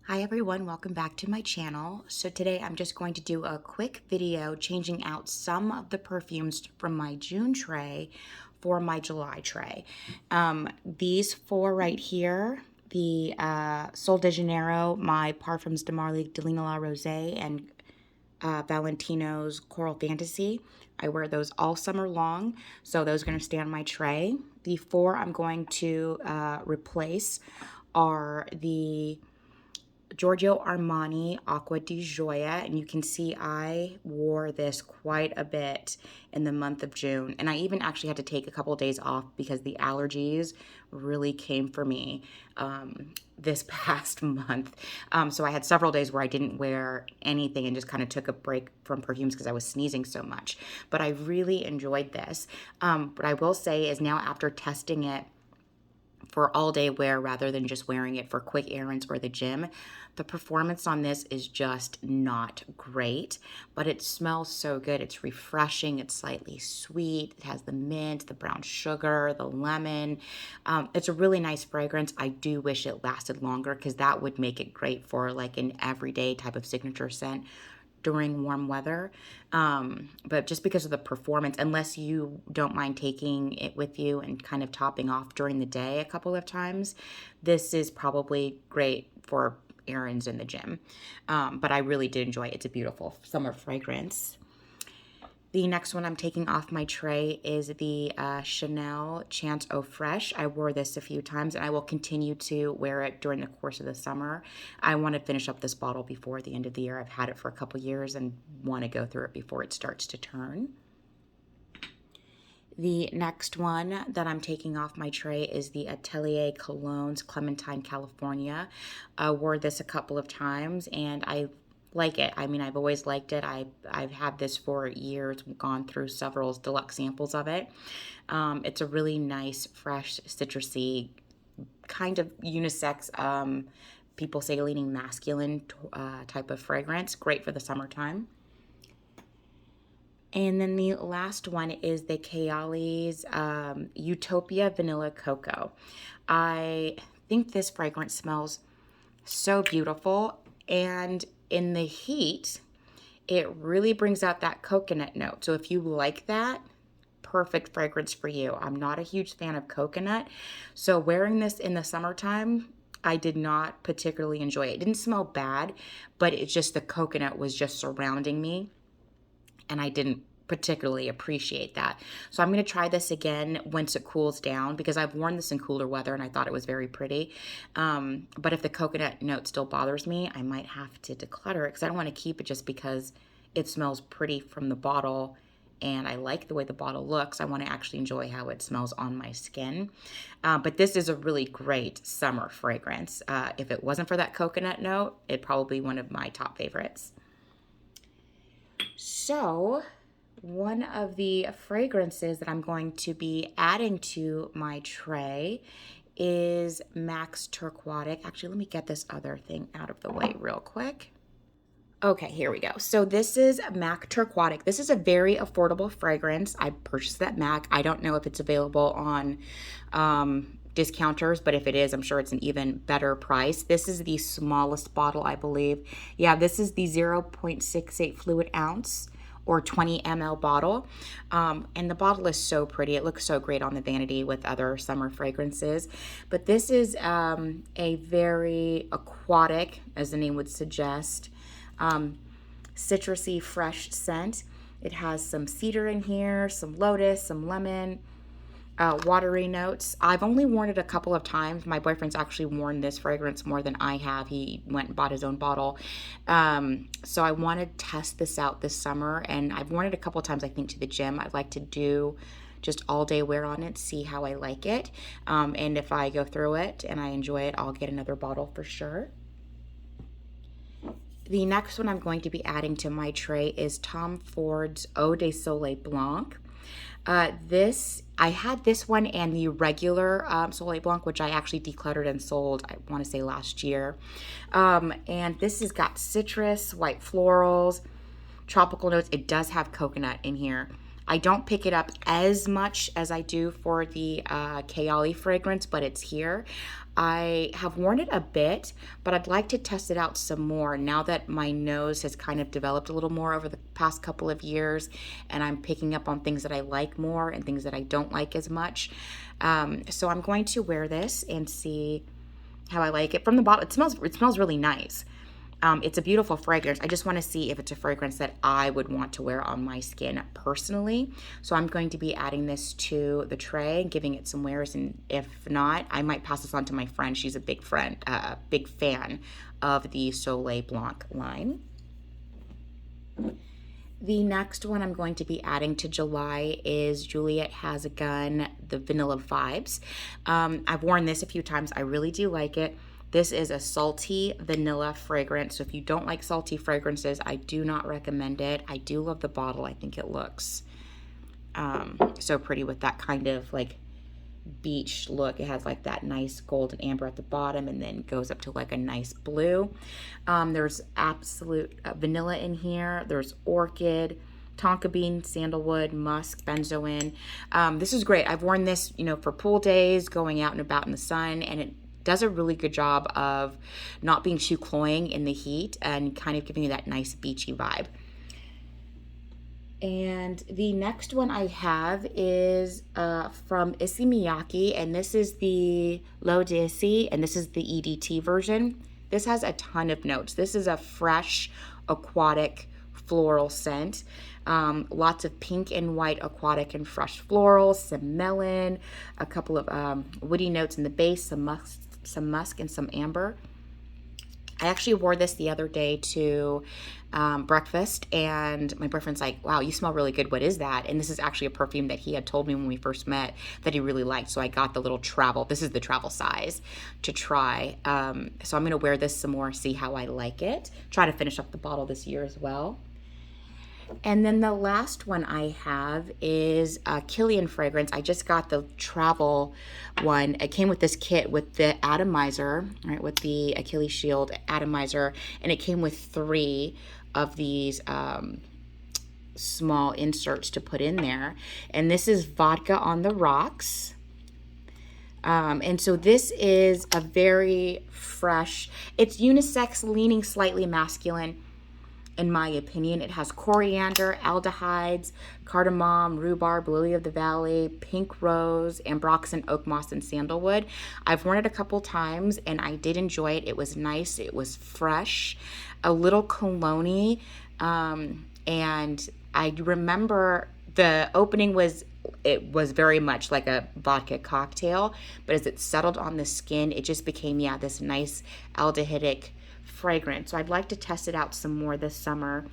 Hi everyone, welcome back to my channel. So today I'm just going to do a quick video changing out some of the perfumes from my June tray for my July tray. These four right here, the Sol de Janeiro, my Parfums de Marly de Lina La Rosé, and Valentino's Coral Fantasy. I wear those all summer long, so those are going to stay on my tray. The four I'm going to replace are the Giorgio Armani Acqua di Gioia, and you can see I wore this quite a bit in the month of June, and I even actually had to take a couple of days off because the allergies really came for me this past month. So I had several days where I didn't wear anything and just kind of took a break from perfumes because I was sneezing so much, but I really enjoyed this. But I will say is now after testing it for all day wear rather than just wearing it for quick errands or the gym, the performance on this is just not great, but it smells so good. It's refreshing. It's slightly sweet. It has the mint, the brown sugar, the lemon. It's a really nice fragrance. I do wish it lasted longer because that would make it great for like an everyday type of signature scent during warm weather. But just because of the performance, unless you don't mind taking it with you and kind of topping off during the day a couple of times, this is probably great for errands in the gym. But I really did enjoy it. It's a beautiful summer fragrance. The next one I'm taking off my tray is the Chanel Chance Eau Fresh. I wore this a few times and I will continue to wear it during the course of the summer. I want to finish up this bottle before the end of the year. I've had it for a couple years and want to go through it before it starts to turn. The next one that I'm taking off my tray is the Atelier Cologne's Clementine, California. I wore this a couple of times and I like it. I mean, I've always liked it. I've had this for years, gone through several deluxe samples of it. It's a really nice, fresh, citrusy, kind of unisex, people say leaning masculine type of fragrance. Great for the summertime. And then the last one is the Kayali's Utopia Vanilla Cocoa. I think this fragrance smells so beautiful, and in the heat, it really brings out that coconut note. So if you like that, perfect fragrance for you. I'm not a huge fan of coconut, so wearing this in the summertime, I did not particularly enjoy it. It didn't smell bad, but it's just the coconut was just surrounding me, and I didn't particularly appreciate that. So I'm going to try this again once it cools down because I've worn this in cooler weather and I thought it was very pretty. But if the coconut note still bothers me, I might have to declutter it because I don't want to keep it just because it smells pretty from the bottle and I like the way the bottle looks. I want to actually enjoy how it smells on my skin. But this is a really great summer fragrance. If it wasn't for that coconut note, it'd probably be one of my top favorites. So one of the fragrances that I'm going to be adding to my tray is MAC's Turquatic. Actually, let me get this other thing out of the way real quick. Okay, here we go. So this is MAC Turquatic. This is a very affordable fragrance. I purchased that MAC. I don't know if it's available on discounters, but if it is, I'm sure it's an even better price. This is the smallest bottle, I believe. Yeah, this is the 0.68 fluid ounce or 20 ml bottle. And the bottle is so pretty. It looks so great on the vanity with other summer fragrances. But this is a very aquatic, as the name would suggest, citrusy, fresh scent. It has some cedar in here, some lotus, some lemon, watery notes. I've only worn it a couple of times. My boyfriend's actually worn this fragrance more than I have. He went and bought his own bottle. So I want to test this out this summer, and I've worn it a couple of times, I think, to the gym. I'd like to do just all day wear on it, see how I like it. And if I go through it and I enjoy it, I'll get another bottle for sure. The next one I'm going to be adding to my tray is Tom Ford's Eau de Soleil Blanc. I had this one and the regular Soleil Blanc, which I actually decluttered and sold, I want to say last year. And this has got citrus, white florals, tropical notes. It does have coconut in here. I don't pick it up as much as I do for the Kayali fragrance, but it's here. I have worn it a bit, but I'd like to test it out some more now that my nose has kind of developed a little more over the past couple of years, and I'm picking up on things that I like more and things that I don't like as much. So I'm going to wear this and see how I like it. From the bottle, it smells really nice. It's a beautiful fragrance. I just want to see if it's a fragrance that I would want to wear on my skin personally. So I'm going to be adding this to the tray and giving it some wears. And if not, I might pass this on to my friend. She's a big fan of the Soleil Blanc line. The next one I'm going to be adding to July is Juliette Has a Gun, the Vanilla Vibes. I've worn this a few times. I really do like it. This is a salty vanilla fragrance. So if you don't like salty fragrances, I do not recommend it. I do love the bottle. I think it looks so pretty with that kind of like beach look. It has like that nice golden amber at the bottom and then goes up to like a nice blue. There's absolute vanilla in here. There's orchid, tonka bean, sandalwood, musk, benzoin. This is great. I've worn this, for pool days, going out and about in the sun, and it does a really good job of not being too cloying in the heat and kind of giving you that nice beachy vibe. And the next one I have is from Issey Miyaki, and this is the L'Eau d'Issey, and this is the EDT version. This has a ton of notes. This is a fresh, aquatic, floral scent. Lots of pink and white aquatic and fresh florals, some melon, a couple of woody notes in the base, some musk and some amber. I actually wore this the other day to breakfast, and my boyfriend's like, wow, you smell really good. What is that? And this is actually a perfume that he had told me when we first met that he really liked. So I got the little travel. This is the travel size to try. So I'm going to wear this some more, see how I like it. Try to finish up the bottle this year as well. And then the last one I have is a Kilian fragrance. I just got the travel one. It came with this kit with the atomizer, right, with the Achilles shield atomizer, and it came with 3 of these small inserts to put in there. And this is Vodka on the Rocks. And so this is a very fresh, it's unisex, leaning slightly masculine. In my opinion, it has coriander, aldehydes, cardamom, rhubarb, lily of the valley, pink rose, ambroxan, oak moss, and sandalwood. I've worn it a couple times and I did enjoy it. It was nice. It was fresh, a little cologne-y, and I remember the opening was very much like a vodka cocktail, but as it settled on the skin, it just became, this nice aldehydic fragrance. So I'd like to test it out some more this summer,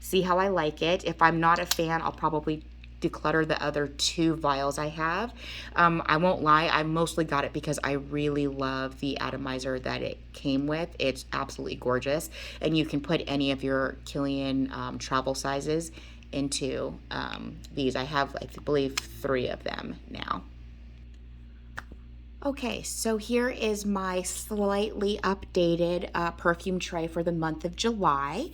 see how I like it. If I'm not a fan, I'll probably declutter the other 2 vials I have. I won't lie, I mostly got it because I really love the atomizer that it came with. It's absolutely gorgeous, and you can put any of your Kilian travel sizes into these. I have, I believe, 3 of them now. Okay, so here is my slightly updated perfume tray for the month of July.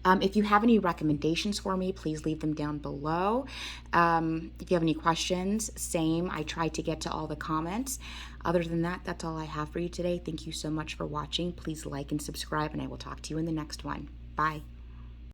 If you have any recommendations for me, please leave them down below. If you have any questions, same. I try to get to all the comments. Other than that, that's all I have for you today. Thank you so much for watching. Please like and subscribe, and I will talk to you in the next one. Bye.